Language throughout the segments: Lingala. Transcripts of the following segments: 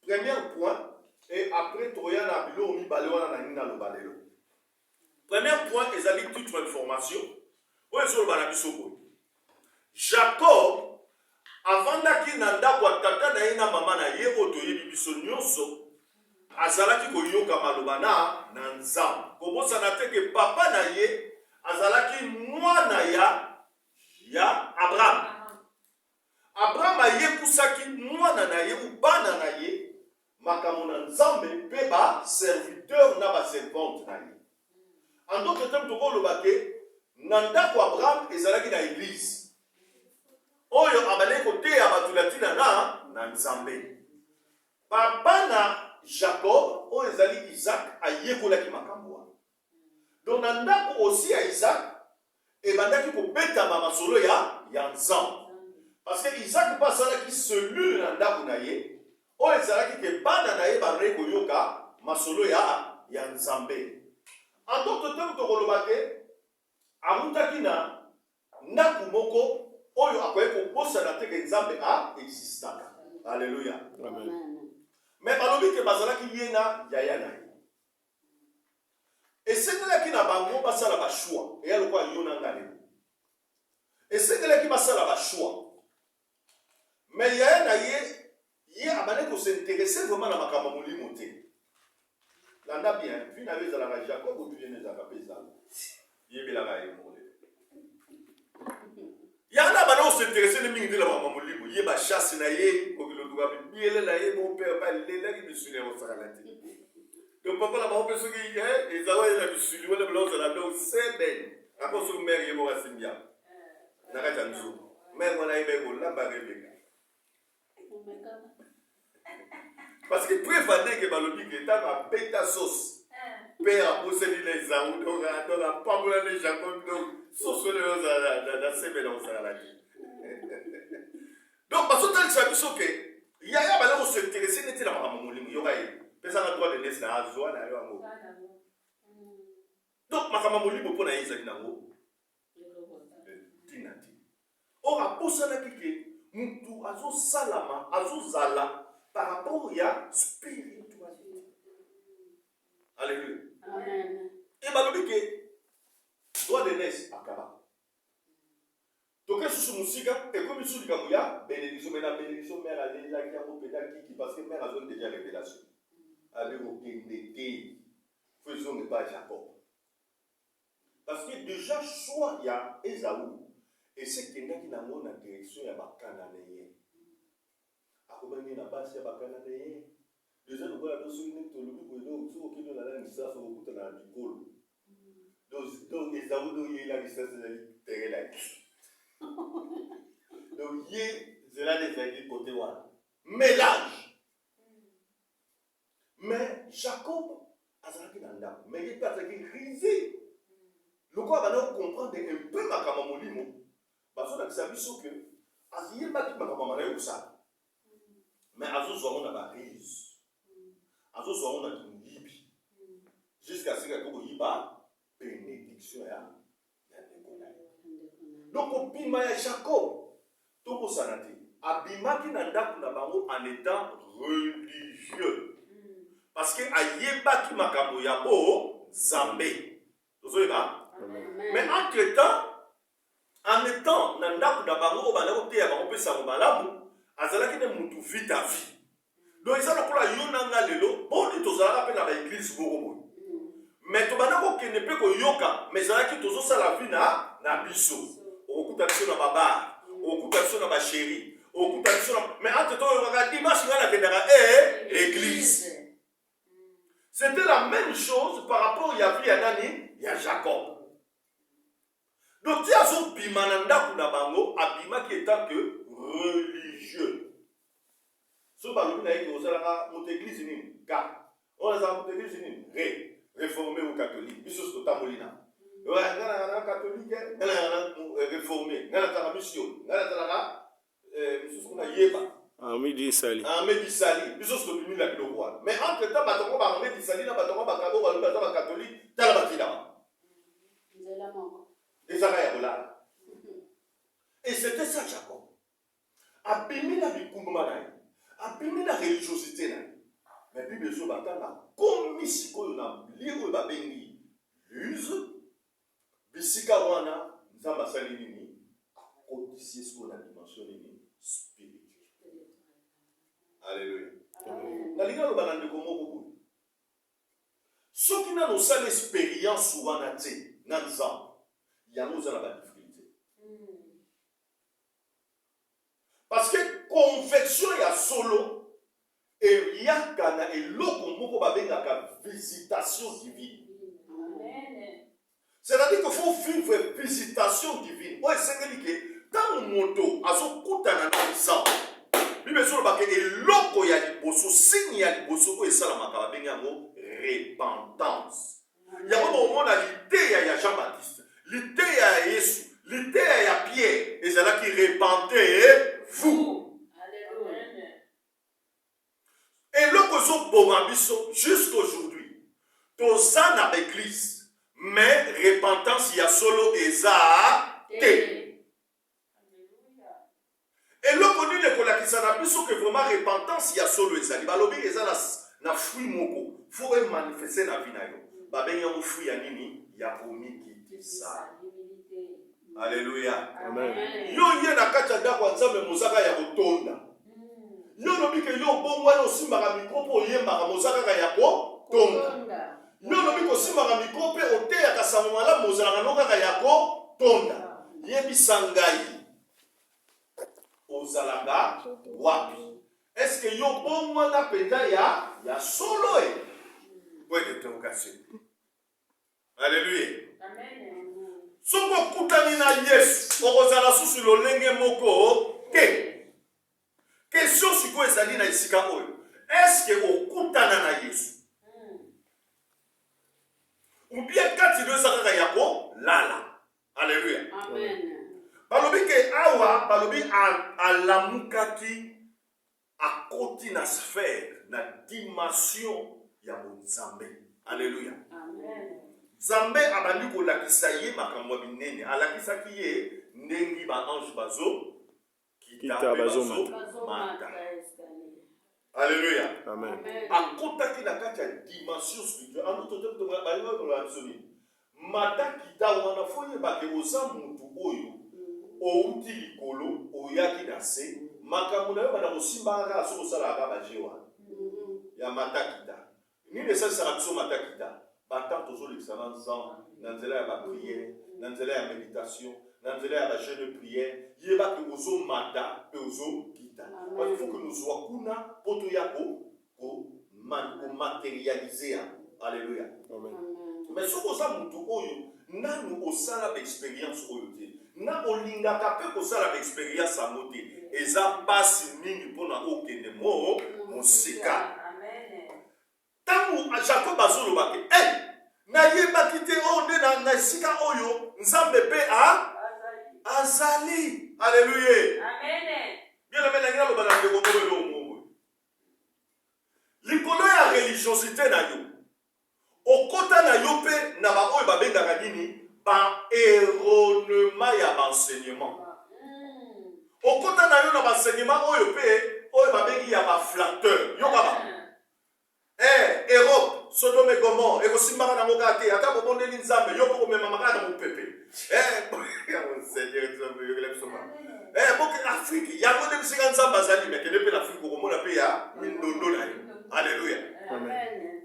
Premier point, et après, Toya na bilo mi balewa na nina lo balelo. Premier point, ils avaient toute information. Où est-ce que Jacob, avant d'aki nanda kwa tata na ina mama na ye otoyebi biso nyonso, azalaki koyoka maloba na nzambe. Kobosa na te ke papa na ye azalaki mwana ya Abraham. Abraham ayekusaki mwana na ye ou bana na ye makambo na nzambe pe ba serviteur na ba servante na ye. En d'autres termes, tokoloba ke na ndako Abraham ezalaki na église. Oyo abale kote ya batulatina na nzambe. Papa na Jacob oyo ezali Isaac ayekolaki makambo. Donc na ndako aussi ya Isaac ebandaki kobetama masolo ya nzambe. Parce que Isaac pasalaki cellule na ndako na ye oyo ezalaki ke bana na ye bareko yoka masolo ya nzambe. En d'autres termes, tokoloba ke amutaki na ndako moko oyo akoye kobosana te ke nzambe existaka. Alléluia. Amen. Mais balobi ke bazalaki ye na yaya na ye. Esengelaki na bango basala ba choix. Eya lokwa yo na ngale. Esengelaki basala ba choix. Mais yaya na ye abane ko s'intéresser vraiment na makambo molimo te. Landa bien, puis n'avait la Jacob ou tu n'es pas paysan. Il est là bas et mort. Il y en a maintenant s'intéresser les mines de la maman libre. Il y a ba chasse na ye, ko le doit bien là ye mon père pas les là qui me suit au saralati. Le papa la maman peut se dire et ça va il a me suit le blanc ça la donc c'est ben. À cause de mère il va simbia. Na ka tanzo. Mère mon aïe be la ba rebeka. Parce que préférez que balobi que ta ma beta sauce. Père a possédé les août, donc la pamela de Jacob, donc sauce la semaine on s'en a dit. Donc parce que ça veut dire que yaya bala on s'intéresse n'était la maman molimo yoga y. Pesa na droit de laisser la azwa na yo amo. Donc maman molimo pour na Isaac nango. Dinati. Or a posana kike mutu azo salama azo zala par rapport à spiritualité. Alléluia. Amen. Et balobi que droit de naissance akaba. Donc ce sont musica et comme ils sont ya bénédiction mais la bénédiction mère a déjà qui a popé qui parce que mère a donné déjà révélation. Avec aucun détail. Faisons ne pas Jacob. Parce que déjà soit il y a Esaü et c'est quelqu'un qui n'a pas la direction ya ba cananéen. Akobani na basi ya ba cananéen. Déjà, nous voyons que nous avons la licence au na Nicole. Donc, les avons eu la licence de terrain. Donc, il y a des amis côté voilà. Mélange. Mais Jacob a zaki nanda. Mais il est pas zaki risé. Le quoi va nous comprendre un peu ma kamamolimo. Parce que ça veut dire que Aziye baki ma kamamana yusa. Mais Azo zo na ba rise. Azo so on a tout yibi jusqu'à ce que ko yiba bénédiction ya ndekona. Donc obima ya Jacob to ko sanati abimaki na ndaku na bango en étant religieux parce que ayebaki makambo ya bo Zambé tozoyeba. Mais entre-temps en étant na ndaku na bango bana ko te ya bango pesa mo malamu azalaki ne mutu vite à vie. Donc, ils ont dit que lelo bon tozala pe na ba église boko. Mais to bana ko kene pe ko yoka, mais zala ki tozo sala vie na biso. Okuta biso na baba, okuta biso na ba chéri, okuta biso na mais entre to yoka dimanche ngana kendaka église. C'était la même chose par rapport à vie ya nani ya Jacob. Donc, tu as son bimananda kuna bango abima qui étant que religieux. So balobi na ye kozalaka moto église nini ka oyo azala moto église nini réformé ou catholique biso totamboli na ngana na catholique ngana na réformé ngana tala mission ngana tala misusu kuna yeba Amedi Sali biso tobimi la biloko wana mais entre temps batongo ba Amedi Sali na batongo ba kabo balobi baza ba catholique tala batina nzela moko ezaka ya kolala. Et c'était ça Jacob abimi na bikumba na ye abimi la religiosité na ye Bible ezo batanga komi sikoyo na livre babengi luse bisika wana nzambe asali nini akotisie sikoyo na dimension nini spirituelle. Alléluia. Nalingi aloba na ndeko moko boye soki nano osala expérience wana te na nzambe yango oza na badifficulté. Parce que convection ya solo eyaka na eloko moko babengaka visitation divine. C'est-à-dire qu'il faut vivre visitation divine. Oyo esengeli ke ntango moto azokutana na nzambe bible esolobaka eloko ya liboso signe ya liboso oyo esalamaka babengi yango repentance. Yango bomona liteya ya Jean Baptiste, liteya ya Yesu, liteya ya Pierre ezalaki repentez-vous. Eloko ezoboma biso jusqu'aujourd'hui toza na église mais repentance ya solo eza te. Eloko nini ekolakisa na biso ke vraiment repentance ya solo ezali balobi eza na fruit moko faut emanifeste na vie na yo babengi yango fruit ya nini ya komikitisa. Alléluia. Amen. Yo ye na kati ya ndako ya Nzambe mozaka ya kotonda yo lobi ke yo bongwana osimbaka mikro mpo oyembaka mozaka ya kotonda yo lobi kosimbaka mikro mpe oteyaka sango malamu ozalaka no kaka ya kotonda. Yebisa ngai ozalaka wapi? Est-ce que yo bongwana mpenza ya solo e? Point d'interrogation. Alléluia. Amen. Soko kutani na Yesu okozala susu lolenge moko te. Question siko ezali na esika oyo. Est-ce que okutana na Yesu? Ou bien kati lozaka yako lala. Alléluia. Amen. Balobi ke awa balobi alamukaki akoti na sphère na dimension ya Nzambe. Alléluia. Amen. Nzambe abandi kolakisa ye makambo binene alakisaki ye ndengi ba ange bazo kita bazo mata. Alléluia. Amen. Akotaki na kati ya dimension spirituelle en autre temps ba ba absolu mata kita wana foye ba ke oza mutu oyo outi likolo oyaki na se makambo na yo bana kosimbaka aso kosalaka bajewa ya matakita nini esalisa biso matakita batant tozolekisa na nzambe na nzela ya bapriere na nzela ya méditation na nzela ya bajeune de prière yebaki ozomata mpe ozokita parce qu'il faut que nous soyons kuna mpo toya komatérialize ya. Alléluia. Mais soki oza mutu oyo nanu osala baexpérience oyo te na olingaka mpe kosala baexpérience yango te eza mpasi mingi mpona okende mosika. Ntango Jacob azolobaki nayebaki te oyo nde na esika oyo Nzambe mpe azali. Alléluia. Bien aimé nangi naloba na ndeko moko eloko moko likolo ya religiosité na yo okota na yo mpe na baoyo babengaka nini ba-erronement ya baenseignement. Okota na yo na baenseignement oyo mpe oyo babengi ya baflatteur yokaba Europe Sodome et Gomorrhe ekosimbaka nango kaka te ata bobondeli Nzambe yo mpo komemama kaka na mopepe boke Afrique yango nde bisika Nzambe azali mekende mpe na Afrique okomona mpe ya mindondo na yo. Alléluia.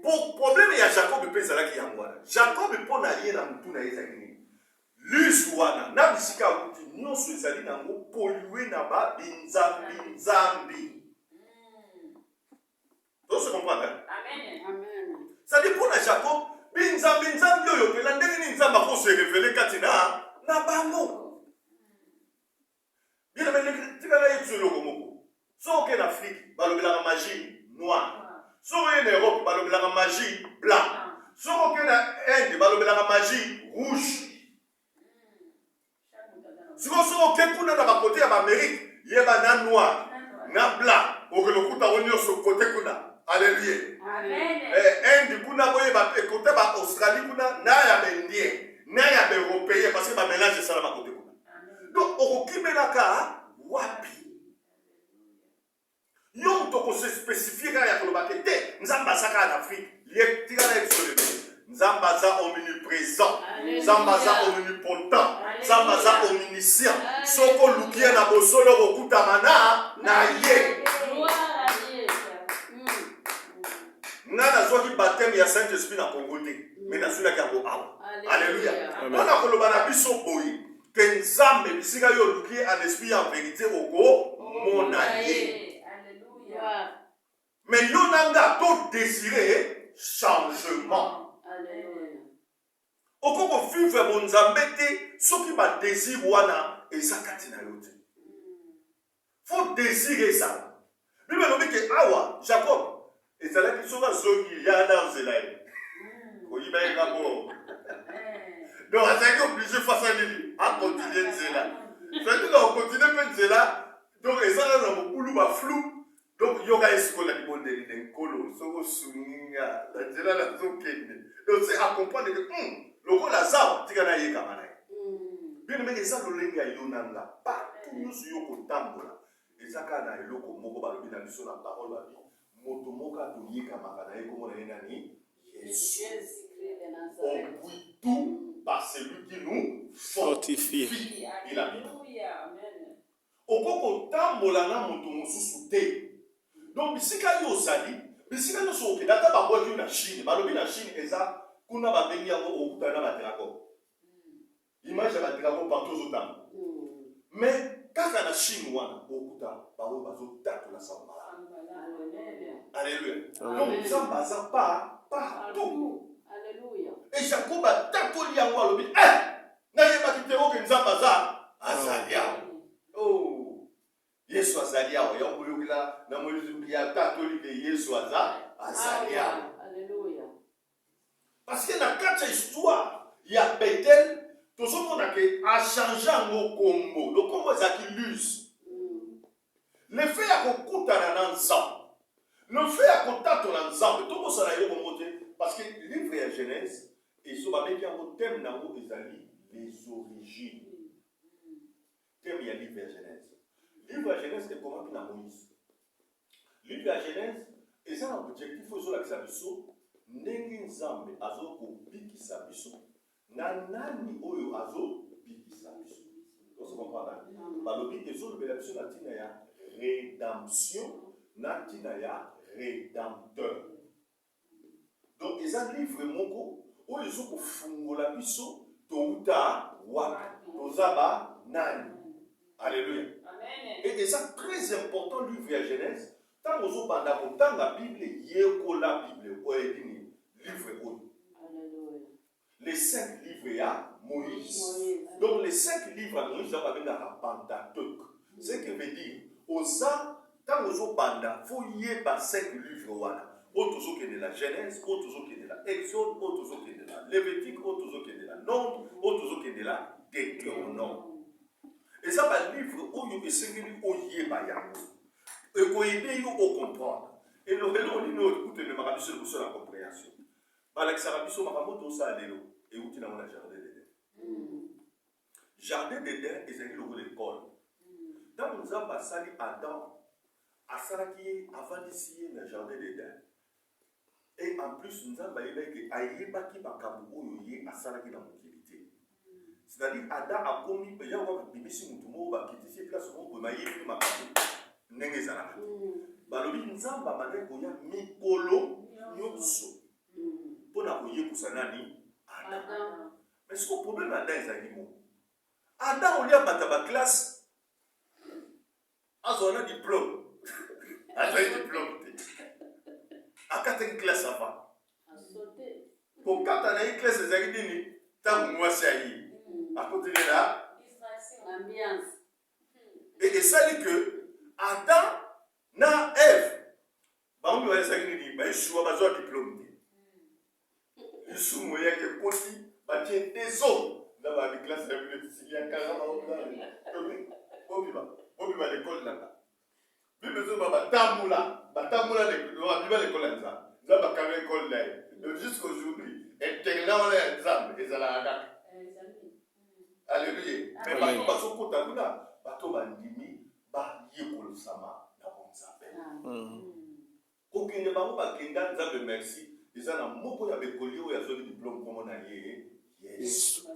Pour problème ya Jacob mpe ezalaki yango wana Jacob mpo na ye na mutu na ye ezalaki nini lus wana na bisika akuti nyonso ezali nango polue na babinzambi. Tozo comprendre? Amen. Ça dit pour na Jacob binzambi oyo pela ndenge ni Nzambe akose révéler kati na bango. Bien aimé tika na yetu eloko moko. Soki en Afrique balobelaka magie noire. Soki en Europe balobelaka magie blanc. Soki na Inde balobelaka magie rouge. Soki kuna na bakote ya Amérique yeba na noir na blanc okelokuta onyoso kote kuna. Alléluia. Amen. Inde kuna boyeba kote ba Australie kuna na ya bendien na ya européen parce que ba mélange ça na kote kuna. Donc okokimelaka wapi yo toko se spécifier ya kolobaka te Nzambe ça en Afrique. Zambaza omniprésent, Zambaza omnipotent, Zambaza omniscient. Soko lukie na bosolo rokuta mana na ye. Nana zoki baptême ya Saint-Esprit na Congo te, mais na sula ki yango awa. Alléluia. On a koloba na biso boye que Nzambe bisika yo lukie en esprit en vérité oko mona ye. Alléluia. Mais yo nanga to désirer changement. Okoko vivre mon Nzambe te soki ba désir wana ezakati na yo te. Faut désirer ça. Bible lobi ke awa Jacob ezalaki soka zongi ya na nzela ye. Koyiba ye ngabo. Donc azalaki obligé face à lui à continuer nzela. C'est-à-dire qu'on continue pe nzela donc ezala na mokulu ba flou. Donc yoga esikola di bondeli de nkolo soko suninga la nzela la zokende. Donc c'est à comprendre que lokola zawa tika na ye kamana. Bien mais ça lolenga yonanga partout nous yo kotambola. Ezaka na eloko moko ba lobi na biso na parole ba bi. Moto moka to ye kamaka na ye komo na ye nani? Jésus. On prie tout par celui qui nous fortifie. Il a dit. Okoko tambola na moto mosusu te. Donc bisika yo sali, bisika no so okidata ba boki na Chine, ba lobi na Chine eza kuna ba bengi yango okuta na ba dragon. Image ya ba dragon partout aux temps. Mais kaka na Chine wana okuta ba wo bazo tatu la samba. Alléluia. Donc samba ça pas partout. Alléluia. Et Jacob a tatoli yango alobi na yeba kitero ke nzamba za azalia. Oh. Yesu azalia wa yango yokila na moyizuki ya tatoli ke Yesu azalia. Alléluia. Parce que dans quatre histoires, il y a Bethel, tout ce monde a changé en combo. Le combo c'est qui l'use. Le fait à qu'on dans ensemble. Le fait à qu'on tâte ensemble. Tout le monde s'en a eu parce que le livre de Genèse, et ce qui est un thème dans les origines. Thème il y a le livre de Genèse. Le livre de Genèse est comment dans Moïse. Le livre de Genèse, et ça un objectif, il faut que ça soit ndenge nzambe azokobikisa biso na nani oyo azobikisa biso. Vous comprenez? Balobi ezolobela biso na ntina ya rédemption na ntina ya rédempteur. Donc eza livre moko oyo ezokofungola biso touta wapi tozaba nani. Alléluia. Amen. Et c'est très important le livre de Genèse. Tant que vous avez dans la Bible, il y a la Bible, livre. Les 5 livres à Moïse. Donc les 5 livres à Moïse, on va venir à Pentateuque. Ce qui veut dire, aux ans, tant que vous avez, il faut y avoir 5 livres. Autres qui est de la Genèse, autres qui est de la Exode, autres qui est de la Lévitique, autres qui est de la Nombre, autres qui est de la Deutéronome. Et ça va livre où il y a 5 livres où il y a et qu'on aide au comprendre. Et le vélo, il nous écoute le marabisson sur la compréhension. Alexarabisso maramoto ça à l'élo. Et où tu n'as pas jardin d'Éden. Jardin d'Éden est un logo d'école. Dans nous avons passé Adam, à Saraki, avant d'ici le jardin d'Éden. Et en plus, nous avons dit que Aïeba qui va Kabou yé à Saraki dans l'utilité. C'est-à-dire, Adam a commis, il y a un bibisi moutumo, qui était place où on peut mailler ma Nengezana. Balobi nzamba bane koya mikolo nyonso. Pona koye kusanani Adam. Mais ce que problème Adam ezali mo. Adam olia bata ba classe. Azona diplôme. Azona diplôme. Akata classe avant. Pour quand on a une classe ezali dini, tant moi c'est yi. À côté de là, ambiance. Et ça dit que Adam na Ève, on lui a dit que je suis pas diplôme. Je suis moyen que petit, bah tiens des hommes dans la classe de l'université, il y a 40 ans. On va l'école là. Puis besoin de tamoula l'école là. Nous avons quand même l'école là. Jusqu'aujourd'hui, internat on est ensemble et ça la attaque. Alléluia. Mais pas parce qu'on compte là, pas tout bandimi. Ba yekolo sama na bonzabe. Ko kokende bango bakenda nzambe merci eza na moko ya bekoli oyo azwaki diplôme kombo na ye Yesu.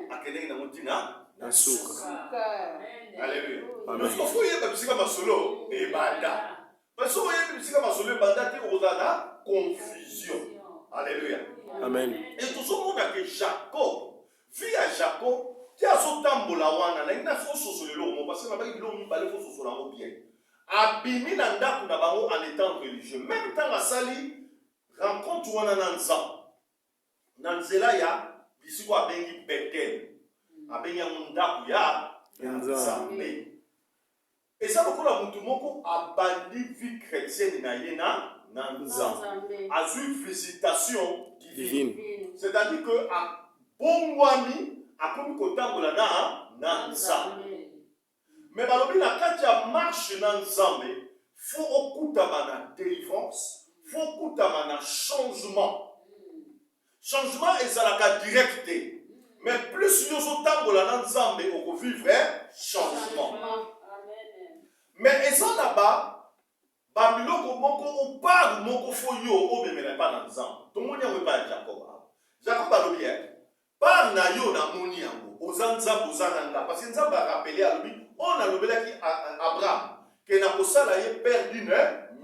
Akendeki nango ntina na suka. Alléluia. Parce qu'il faut yeba bisika masolo ebanda. Parce que yeba bisika masolo ebanda te oza na confusion. Alléluia. Amen. Et tout ce monde a que Jacob, fille à Jacob, qui a son tambola wana, na ina fo sosolelo mo parce que na ba bilo mi balé fo sosolango bien. Abimi na ndaku na bango en étant religieux. Même temps à sali rencontre wana na nzambe. Na nzela ya bisiko abengi Bethel. Abengi ndaku ya nzambe. Et ça lokola mutu moko abandi vie chrétienne na ye na nzambe. Azui visitation divine. C'est-à-dire que a bongwami akomi kotambola na nzambe. Mais balobi na kati ya marche na nzambe, faut okutama na délivrance, faut okutama na changement. Changement ezalaka direct te. Mais plus yozo tambola na nzambe okovivre changement. Mais eza là-bas babiloko moko oparu moko fo yo obemela pa na nzambe. Tomoni yango pa Jacob. Jacob alobi par na yo na moni yango oza nzambe oza na nga parce que nzambe a rappelé alobi on alobelaki Abraham ke na kosala ye père d'une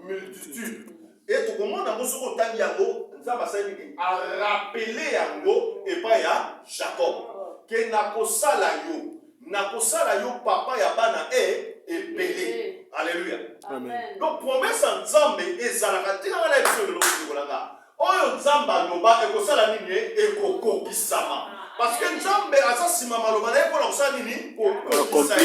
multitude. Et tokomona yango soki otangi yango nzambe asali nini a rappelé yango epai ya Jacob ke na kosala yo papa ya bana ebele. Alléluia. Amen. Donc promesse en nzambe ezalaka tika ngana biso lelo kolanga oyo nzambe aloba ekosala nini ekokokisama parce que nzambe aza sima maloba na ye mpona kosala nini kokokisa.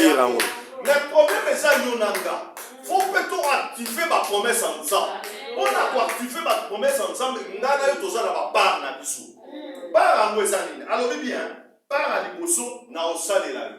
Mais problème eza yo nanga faut peut-on activer ba promesse en nzambe mpona koactiver ba promesse en nzambe ngana yo toza na bapart na biso part yango eza nini alobi bien part ya liboso na osalela yo.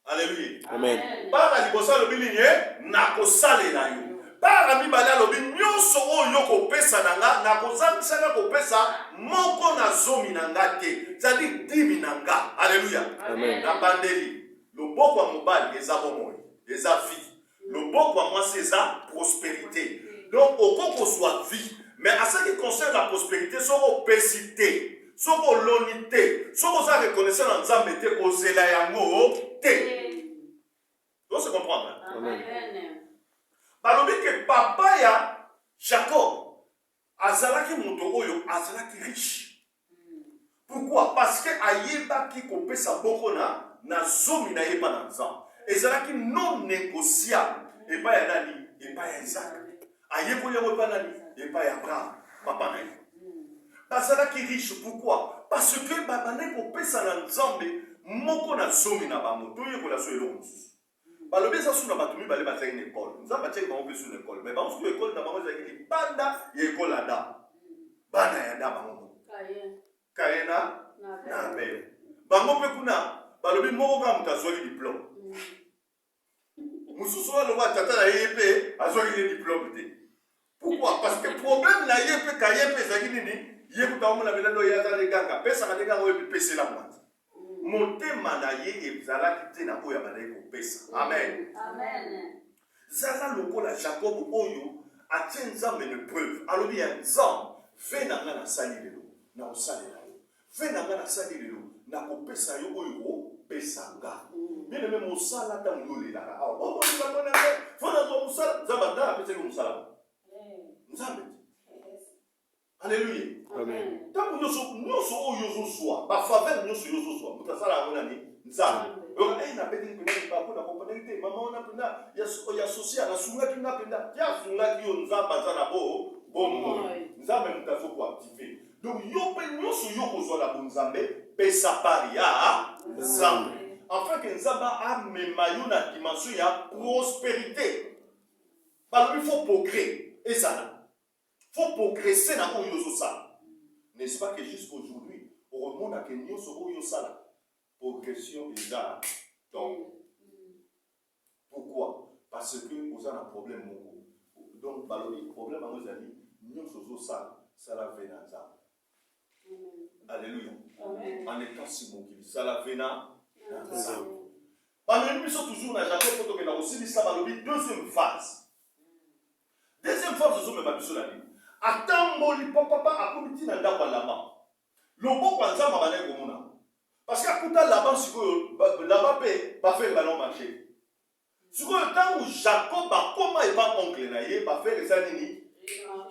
Alléluia. Amen. Para liboso alobi nini na kosalela yo. Para mibale alobi nyonso oyo kopesa nanga na kozangisaka kopesa moko na zomi nanga te. C'est-à-dire 10 nanga. Alléluia. Amen. Na bandeli. Loboko ya mobali eza bomoi, eza vie. Loboko ya mwasi eza prospérité. Donc okoko soit vie. Mais à ce qui concerne la prospérité, soko pesité, soko lonité, soko za reconnaissance en nzambe te kozela yango te. Donc c'est comprendre. Amen. Balobi que papa ya Jacob azalaki moto oyo azalaki riche. Pourquoi? Parce que ayeba ki kopesa boko na zomi na yeba na nzambe. Ezalaki non négociable. Et pas ya nani, et pas ya Isaac. Ayebo yango pa nani, et pas ya Abraham, papa na ye. Bazalaki riche. Pourquoi? Parce que babane kopesa na nzambe moko na zomi na bango. Toye kola so eloko mosusu. Balobi eza suna bato mibale bazali na ekole. Nzambe atiaki bango mpe suna ekole. Mais bango soki ekole na bango ezalaki libanda ya ekole Adam. Bana ya Adam bango. Kaye na Abel. Bango mpe kuna balobi moko kaka moto azwaki diplôme. Mosusu aloba tata na ye mpe azwaki ye diplôme te. Pourquoi? Parce que problème na ye mpe kaye mpe ezalaki nini? Ye kuta omona belando ye aza leganga. Pesaka leganga oyo epesela mwati. Motema na ye ezalaki te na oyo abandaki kopesa. Amen. Amen. Zala lokola Jacob oyo atie nzambe na preuve. Alobi ya nzambe fe na nga nasali lelo na kosalela yo. Fe na nga nasali lelo na kopesa yo oyo kopesa nga. Bien aimé mosala ntango yo olelaka awa bomoni bango na ngai fo nazwa mosala nzambe nde apesaki mosala nzambe. Alléluia. Amen. Tant que nous sommes bafaveur nyonso yozozwa moto asala yango nani nzambe oyo na peteli pena bako na kompaneli te mama ona pena ya social asungaki nga pena te asungaki yo nzambe aza na bomo nzambe moto afo koactive. Donc yo mpe nyonso yo kozwa na bonzambe pesa pari ya nzambe afin que nzambe amema yo na dimension ya prospérité. Balobi faut progrès ezala faut progresser dans oyo yozosala. N'est-ce pas que jusqu'aujourd'hui, au remonte à Kenya, ce oyo sala progression déjà. Donc, pourquoi? Parce que vous avez un problème. Donc, le problème à nos amis, nous sommes sala, ça la vénanza. Alléluia. En étant si bon qu'il ça la vénanza. Nous sommes toujours dans Jacob, pour que nous aussi, ça va le deuxième phase. Deuxième deuxième fois je me suis dit atamboli papa akomiti na ndako là-bas loboko nzamba bana komona parce que akuta là-bas sikoyo là-bas pe ba faire ballon marché sikoyo tango Jacob akoma et pas oncle na ye ba faire ça nini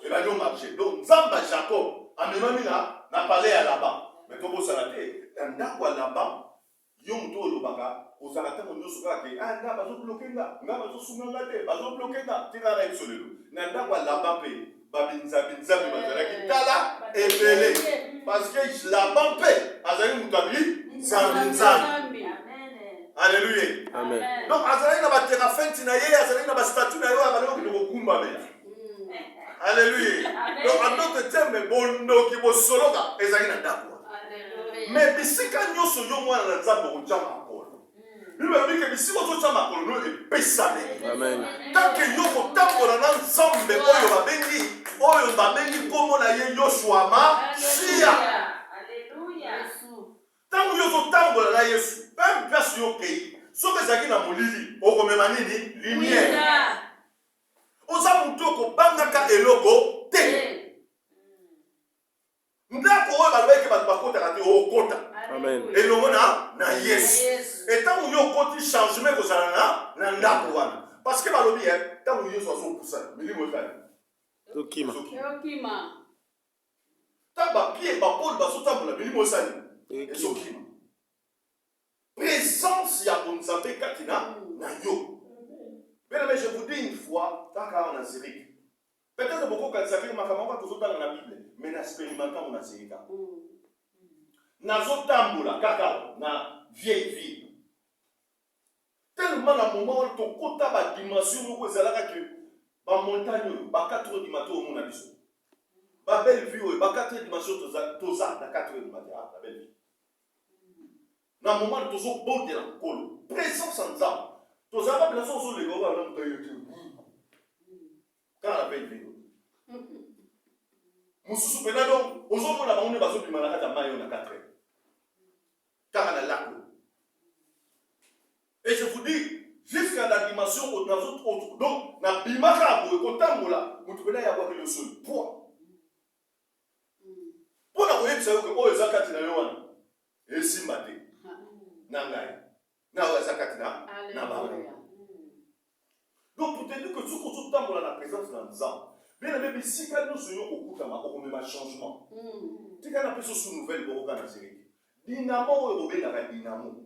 et ballon marché donc nzamba Jacob amemami na palais à là-bas mais tobo salate ndako là-bas yo muto olobaka ozala tango nyonso kaka ke nga bazobloke nga bazosunga nga te bazobloke nga tika na biso lelo na ndako là-bas mpe babinzabinzabi bazalaki tala ebele parce que là-bas mpe azali moto abili nzambi. Alléluia. Amen. Donc azalaki na baterafenti na ye azalaki na bastatut na ye oyo abali okende kokumba mela. Alléluia. Donc en d'autres termes bondoki bosoloka ezalaki na ndako. Mais bisika nyonso yo mwana na nzambe okotya makolo bible elobi ke bisika ozotya makolo no epesami. Tant que yo kotambola na nzambe oyo babengi nkombo na ye Yoshua Mashiya. Ntango yo ozotambola na Yesu mpe mpasi yo okei soki ezalaki na molili okomema nini lumière oza motu okobangaka eloko te. Ndako oyo balobaki bato bakotaka te okota elongo na Yesu etango yo okoti changement ekozala na ndako wana parce que balobi ntango Yesu azopusa milimo etali okima ntango bapie bapole bazotambola milimo esali ezokima présence ya bonzambe kati na yo. Mais je vous dis une fois kaka na Zurich peut-être beaucoup kanisaki makambo tozotanga na Bible mais na expérimentant na Zurich nazotambola kaka na vieille ville tellement na moment tokota ba dimension moko ezalaka ke ba montagne ba 4 heures du matin au mona biso ba belle vue ba 4 heures du matin toza na 4 heures du matin la belle vie na moment tozo bondela kolo présence en nzambe toza ba place ozo le goba na mutayo te kana belle vie mususu pena donc ozomona bango ne bazobima na kati ya mai na 4 heures kaka na lac. Et je vous dis, jusqu'à la dimension où nous autres, donc, na bimaka boye kotambola, mutu pena ya kwa le sol poids. Pour la koyebisa yo ke oyo zakati na yo wana esimba te na ngai na oyo zakati na bango. Donc pour te dire que soki ozotambola na présence na nzambe bien aimé bisika nyonso yo kokutama okomema changement tika na peso sous nouvelle bokoka na Zurich dinamo oyo bobengaka dinamo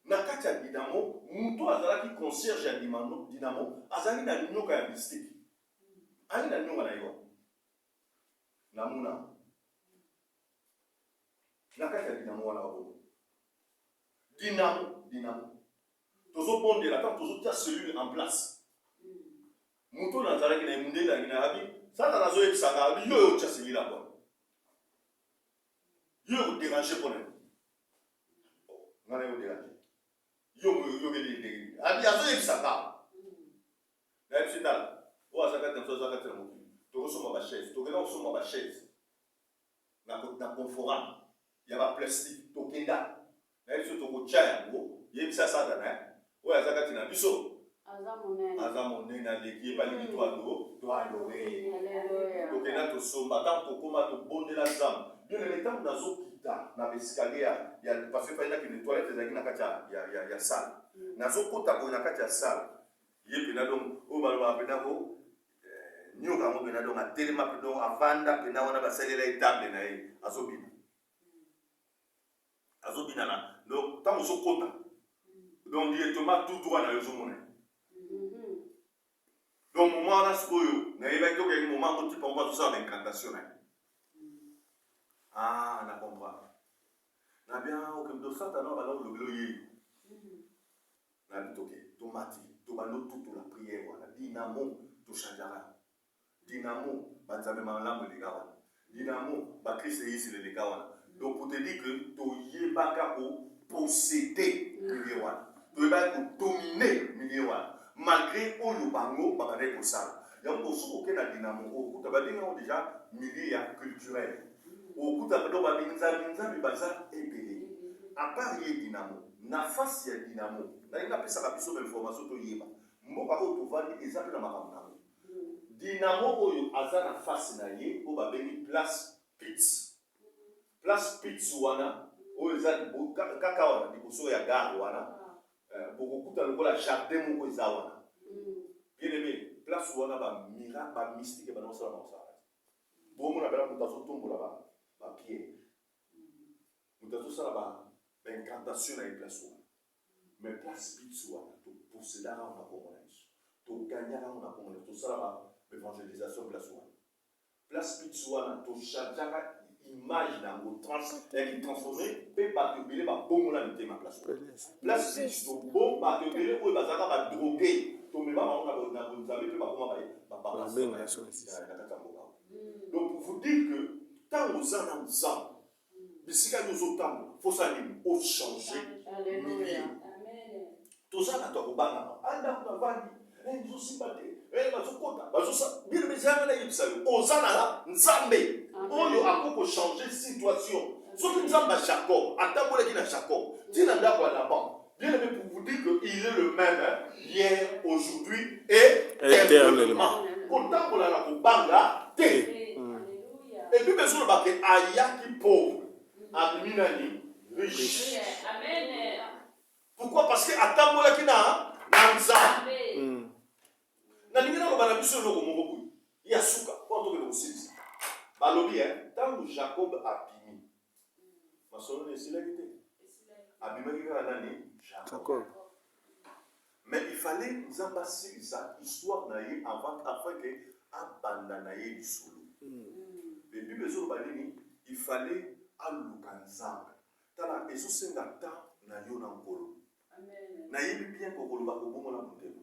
na kati ya dinamo mutu azalaki concierge ya dinamo azali na nyoka ya mystique ali na nyoka na yo namuna na kati ya dinamo wana wabo dinamo tozobondela tant tozotia cellule en place mutu nazalaki na emundeli na abi sata nazoyebisaka abi yo otia cellule la bonne yo déranger pour nous ngana yo déranger yo geli abi azoyebisaka na epsitala o azakati na tozakati na motu tokosomba bachaise tokenda kosomba bachaise na confortable ya baplastique tokenda na biso tokotia yango yebisa satana oyo azakati na biso aza monene aleki ebalingi toadore tokenda tosomba ntango tokóma tobondela nzambe bien ntango nazokita na baeskalier parce que fayinaki ne toilette ezalaki na kati ya sale nazokota boye na kati ya sale ye mpena donc oyo balobaka mpena ko nyoka yango mpena donc atelema mpe donc avanda mpena wana basalela etable na ye azobina na donc ntango ozokota donc directement tout droit na yo ozomona donc moment wana sikoyo nayebaki tokeki moment ngo tipa ngo bazosala baincantation na ye na comprendre na bien okende tosatana balolobelo yeyo na bitoke tomati tobando tutu la prière wana dinamo tochangeara dinamo banzambe malamu eleka wana dinamo bakristo eyisi leleka wana donc pour te dire que toyebaka koposséder milieu wana toyebaka kodominer milieu wana malgré oyo bango babandaki kosala yango soki okenda dinamo okuta babengango déjà milieu ya culturel okuta do babinzabinzabi baza ebele à part ye dinamo nafasi ya dinamo nalingi apesaka biso bainformation toyeba mboka oyo tovandi eza mpe na makambo nango Dynamo oyo azana face na ye o ba bengi place Pitts. Place Pitts wana oyo ezali kaka wana liboso ya gare wana. Bokokuta lokola jardin moko eza wana. Bien aimé, place wana ba mira ba mystique ba non sala mosala. Bon mon abela mutazo tombola ba pied. Mutazo sala ba incantation na place wana. Mais place Pitts wana to possédera on a comme ça. To gagnera on a comme ça. To sala ba évangélisation place wana. Place Pitts wana to changeaka image na ngo transformer pe ba tobele ba bongo na mité ma place. Place Pitts to bon ba tobele oyo bazaka ba droguer. To me ba on a na bonzabe pe ba koma ba benga so. Donc pour vous dire que tant aux ans ensemble, bisika nous autant faut ça au changer. Alléluia. Amen. Tout ça na to banga. Anda kuna vandi. Nous sympathie. Bazokota. Bazosa. Bien bezanga na yibsayo. Ozana la nzambe. Oyo akoko changer situation. Soki nzamba Jacob, atambola ki na Jacob. Tina ndako là-bas. Bien aimé pour vous dire qu'il est le même hier, aujourd'hui et éternellement. Pourtant pour la banga te. Et puis, bien sûr, le Aya qui pauvre, Aminani, riche. Amen. Pourquoi? Parce que Atambola qui n'a Nanza. Nanimina ko banabiso loko moko il y a souka pour to ke aussi. Balobi tant que Jacob a bimi. Masolo ne silagité. Abimaki ka nani? Jacob. Mais il fallait nous ambasser ça histoire na ye afin que abandana ye solo. Et puis, il fallait alluka nzambe. Tala ezo senga ta na yo na nkolo. Amen. Na yebi bien ko koloba ko bongo na mutema.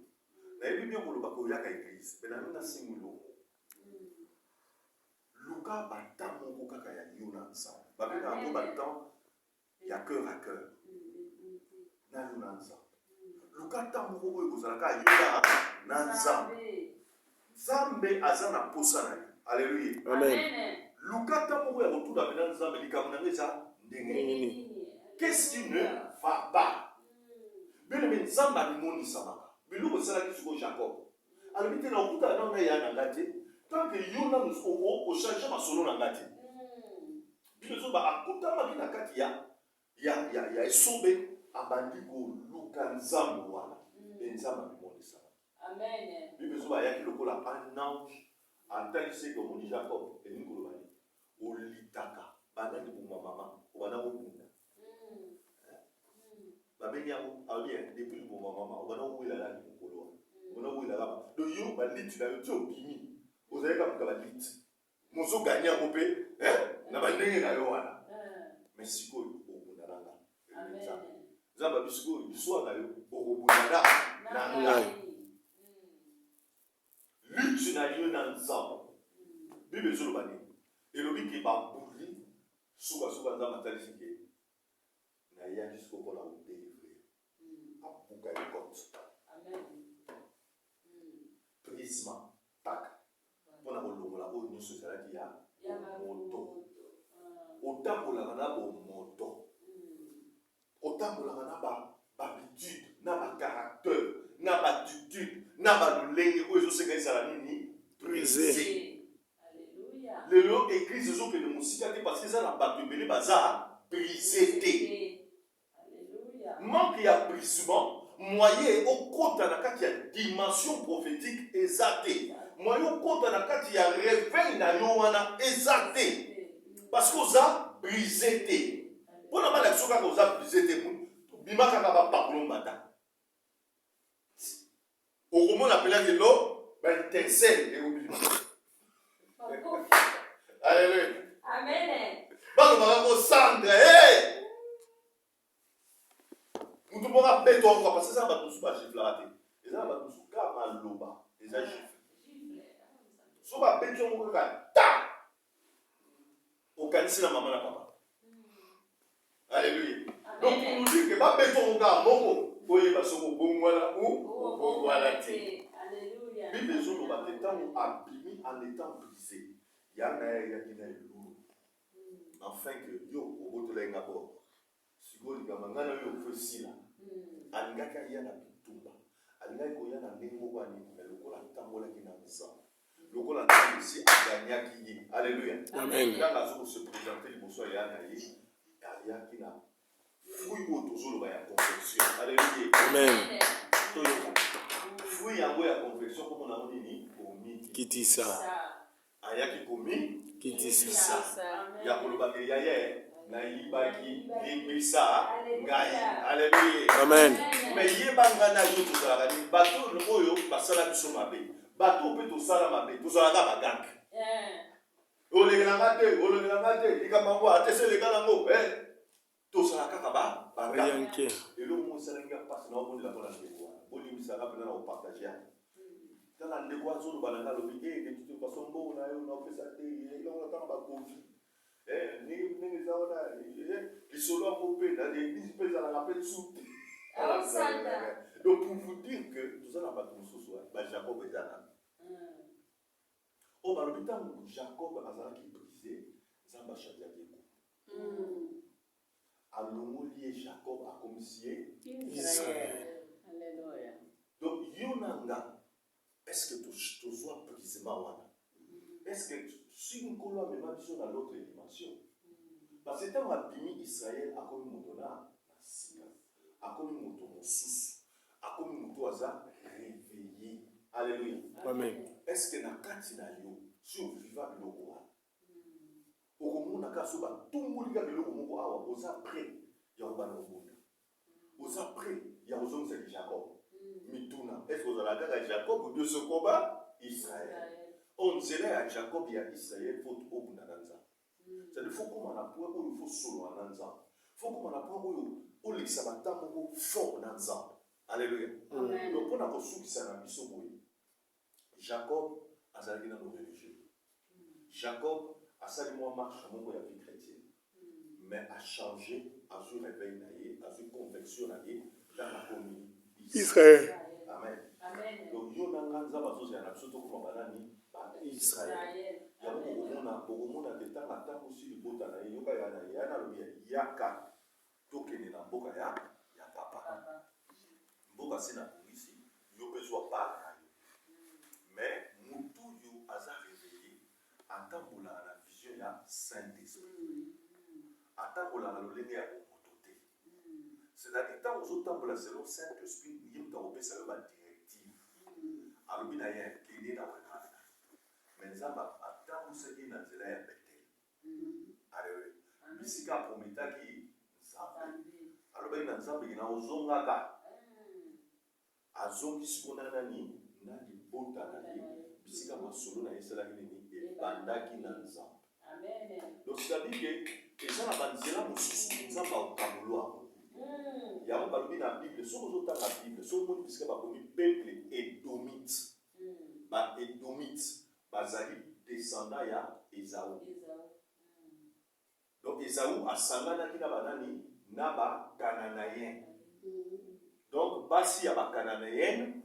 Na yebi bien ko loba ko yaka église. Mais na nuna singu loko. Luka bata moko kaka ya yo na nzambe. Ba bena ngo bata ya cœur à cœur. Na yo na nzambe. Luka ta moko ko kozalaka yo na nzambe. Nzambe azana posa na yo. Alléluia. Amen. Lukata moko ya retour à la nzambe likamuna ndenge. Qu'est-ce qui ne va pas? Bien aimé nzamba ni moni samaka. Biloko sala ki suko Jacob. Alors bité na okuta na ya na ngate. Tant que yo na au changer ma solo na ngate. Biso ba akuta ma na kati ya esobe abandi ko luka nzambo wana. Nzamba ni moni samaka. Amen. Biso ba ya ki lokola un ange. Antalise comme on dit Jacob et nous kolobani olitaka banani buma mama wana obunda babenya bien depuis buma mama wana obula la ni mukolo wana obula la do yo balit na yo to bimi ozali ka ka balit mozo gagner kopé na bandenge na yo wana mais siko obunda nanga amen zamba bisiko biswa na yo obunda na lutte na yo na nzambe. Bible zo lobani. Elobi ki ba buli suka nzambe talisike. Na ya jusqu'au pour la délivrer. Apuka le compte. Amen. Prisma tak. Pona kolongola o nyuso zalaki ya moto. Otambola na bo moto. Otambola na ba habitude, na ba caractère, na ba attitude, na ba lolenge oyo ezoseka ezala nini brisé. Alléluia. Lelo église ezokende mosika te parce que eza na bato ebele baza brisé te. Alléluia. Manque ya brisement moyen okota na kati ya dimension prophétique eza te. Moyen okota na kati ya réveil na yo wana eza te. Parce que oza brisé te. Pona ba la soka ko oza brisé te. Bimaka ka ba pakulon bata. Au moment appelé de l'eau, ben t'excelles et oublie. Alléluia. Amen. Bah nous allons au centre. Hey. Nous devons rappeler toi encore parce que ça va nous souper chez Flarate. Et ça va nous souper à l'oba. Et ça gifle. Soba béton au cas. Ta. Au canisi la maman la papa. Alléluia. Donc pour nous dire que pas béton au cas moko. Oui, parce que bon voilà ou voilà. Alléluia. Bible les autres va t'étant abîmé en étant brisé. Il y a lourd. Enfin que yo au bout de l'engabord. Si vous dites que mangana yo ofesila. Alingaka ya na bitumba. Alingaka ko ya na ndemo bani na lokola tambola kina nzambe. Le rôle en ici a gagné qui est. Alléluia. Amen. Quand on se présente, il faut y aller. Il y a qui n'a. Fouille toujours la confection. Alléluia. Amen. Fouille la confection comme on a dit. Qui dit ça? Aya qui commis. Qui dit ça? Il y a pour le bac, il y a naïbaki, libisa, ngai. Alléluia. Amen. Mais il y a bangana yo tout ça. Bateau le oyo basala biso mabe. Bateau peut tout ça mabe. Tout ça la bagak. Olengamate, ikamango atese le kanango. Tout ça la kaba bagak. Et le mot serenga passe na on la bonne fois. Boni misala pena na partager. Dans la négociation de banana le billet que tu passes un bon on fait ça il on attend ba covid. Ni zaona les solo popé dans l'église pèse à la rappel sous. Donc pour vous dire que tout ça n'a pas tout ce soir, Jacob est là. Oh, le temps où Jacob a qui brisé, Zamba Chadiakéko. À l'hommolier Jacob a commissionné Israël. Alléluia. Donc, Yonanga, est-ce que tu sois brisement? Est-ce que si nous collons même dans l'autre dimension? Parce que quand on a mis Israël à comme Moutona, à comme Mouton sous, à comme Mouton réveillé. Alléluia. Amen. Est-ce que na katina yo si on vivant biloko wa okomona kasuba tumbulika biloko moko awa oza prêt ya obana obunda oza prêt ya ozongisa Jacob mituna est-ce que ozala kaka Jacob ou Dieu se combat Israël on dirait à Jacob et à Israël faut obunda nanza c'est-à-dire faut comme on a point où il faut solo nanza faut comme on a point où on l'examata moko fort nanza. Alléluia. Donc pour na kosukisa na biso boye Jacob a salé dans nos religieux. Jacob a salé moi marche à mon la vie chrétienne. Mais a changé, a su réveil naïe, a su conviction naïe dans la communauté Israël. Amen. Donc yo nanganza bazozi ya napso to kuma banani ba Israël. Ya beaucoup na teta na tango aussi le bota na yoka ya na ya na lobia yaka tokene na mboka ya papa. Mboka sina polisi yo besoin pas. Mais Moutouyou a réveillé en tant que la vision de Saint-Esprit. En tant que la lolé à Mototé. C'est-à-dire que quand on a selon Saint-Esprit, il y a une directive. Alors, il y a un qui est dans le cadre. Mais nous avons un temps où c'est qui est dans le Bethel. Alors, ici, quand on met qui alors, il y a un exemple qui est dans le Zongaga. À Zongi, ce qu'on a dit, nadi bota nadi bisika masolo na yesala nini e bandaki na nzambe. Amen. Donc c'est-à-dire que les gens na banzela mususu nzamba okamulwa. Ya ba lobi na Bible so ozota na Bible so moni bisika ba komi peuple édomite. Ba édomite bazali descendant ya Esaü. Donc Esaü asangana kina banani na ba Cananéen. Donc basi ya ba Cananéen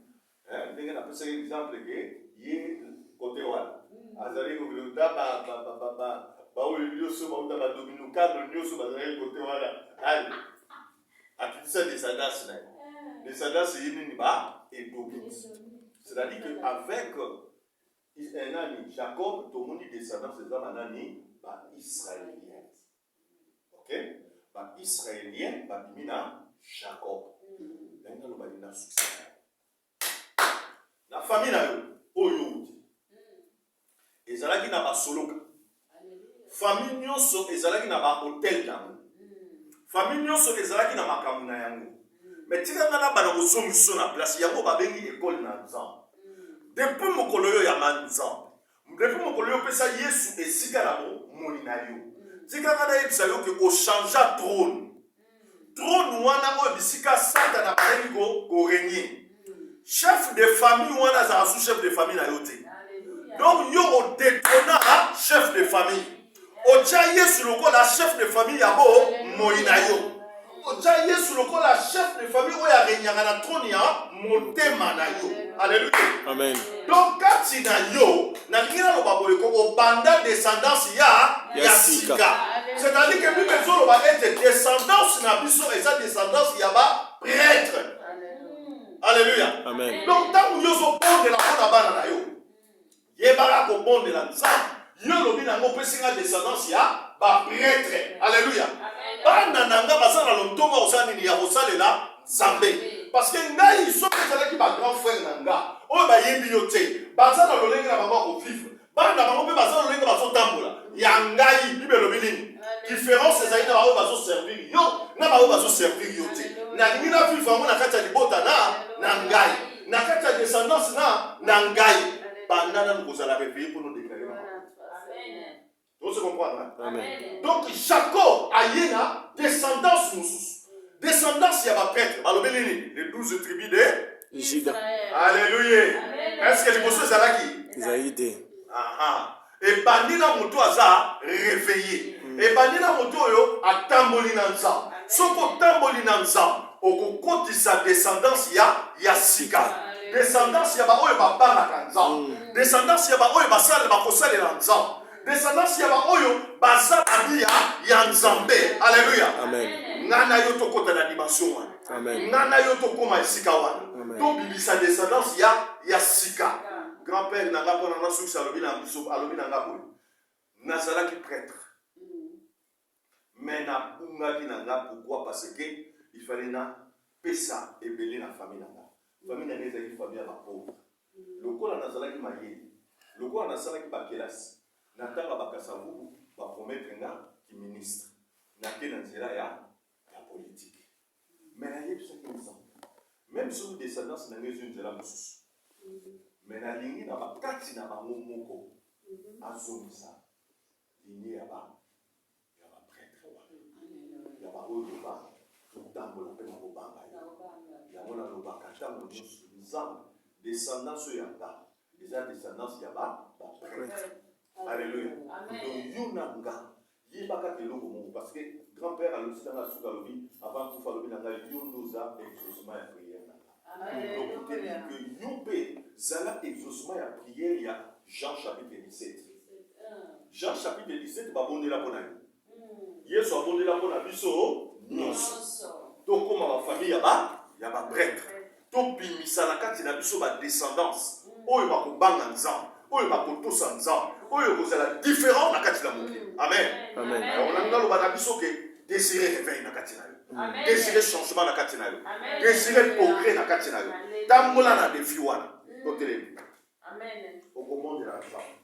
ndenge na pesa exemple que ye côté wala azali ko biluta ba oyo so ba uta ba domino cadre nyoso bazali côté wala ali atisa descendance na descendance yini ni ba édomite. C'est-à-dire que avec nani Jacob to moni descendance des nani ba israélien. OK? Ba israélien ba bimina Jacob. Ndenge no ba dina succès. La famille na yo oyo ezalaki na basoloka famille nyonso ezalaki na ba hotel yango famille nyonso ezalaki na makambo na yango mais tikanga na bana kosombiso na place yango babengi école na nzambe depuis mokolo yo ya manzambe depuis mokolo yo pesa Yesu esika na moni na yo tikanga na yebisa yo ke ochangea trône wana oyo bisika sata na babengi ko régner. Chef de famille ou un sous-chef de famille na yote. Donc yo au détrôna chef de famille. Ocha Yesu loko la chef de famille yabo moina yo. Ocha Yesu loko la chef de famille oya renyanga na trône ya motema na yo. Alléluia. Amen. Donc quand il na yo na ngina lo baboye ko banda descendance ya sika. C'est-à-dire que lui besoin va être descendance na biso et sa descendance ya ba prêtre. Alléluia. Amen. Donc, tant que vous avez de la bonne abana, Yebara kobondela nzambe. Yo lobi nango pesinga descendance ya ba prêtre. Alléluia. Bana nanga bazana lontonga osani ya kosalela nzambe. Parce que ngai soki ezalaki ba grand frère nanga oyo bayebi yo te bazana lolenge na bango kovivre. Bana bango mpe bazana lolenge bazotambola ya ngai bible elobi nini différence ezali na baoyo bazoservir yo na baoyo bazoservir yo te. Nalingi na vivre yango na kati ya libota na ngai na kati ya descendance na ngai banda nanu kozala réveillé pour nous déclarer maman. Vous se comprendre, hein? Amen. Donc Jacob a une descendance moussus. Descendance il y a ma prêtre. Les 12 tribus de Juda. Alléluia. Est-ce que les bosses sont là qui? Zaïde. Et bandina moto aza réveillé. Et bandina moto yo a tamboli nanza. Soko tamboli nanza. Oko koti sa descendance ya sika. Descendance ya ba oyo ba bana kanza. Descendance ya ba oyo ba sale ba kosale nanza. Descendance ya ba oyo baza abia ya nzambe. Alléluia. Amen. Ngana yo to kota na dimension wana. Amen. Ngana yo to koma sika wana. Amen. To bibisa descendance ya sika. Grand-père nanga pona na suki alobi na biso alobi nanga boy. Nazalaki prêtre. Mais na bunga ki nanga pourquoi parce que il fallait na pesa ebele na famille nanga. Famille nanga ezali famille ya pauvre. Lokola nazalaki mayeli. Lokola nazalaki bakelasi. Natanga bakasavubu ba promettre nga ki ministre. Na ke na nzela ya politique. Mais na yebisa ki nzambe. Même sur une descendance na ngezo nzela mosusu. Mais na lingi na bakati na bango moko azongisa linie ya ba prêtre wana. Ya ba oyo ba totambola mpe na kobanga yango na lobaka ntango nyonso nzambe descendance oyo ya nga eza descendance ya ba prêtre. Alléluia. Donc yo na nga yebaka keloko moko parce que grand-père alobi tanga suka alobi avant kufa alobi na nga yo ndoza exaucement ya prière na nga. Donc te dire que yo mpe zala exaucement ya prière ya Jean chapitre 17. Jean chapitre 17 babondela mpona yo. Yesu abondela mpona biso nyonso. Tokoma bafamille ya baprêtre. Tobimisa na kati na biso badescendance oyo bakobanga nzambe oyo bakotosa nzambe oyo kozala différent na kati na mokili. Amen. Amen. Onanga loba na biso ke désirer réveil na kati na yo. Désirer changement na kati na yo. Désirer progrès na kati na yo. Tambola na défi wana. Amen. Au monde de la femme.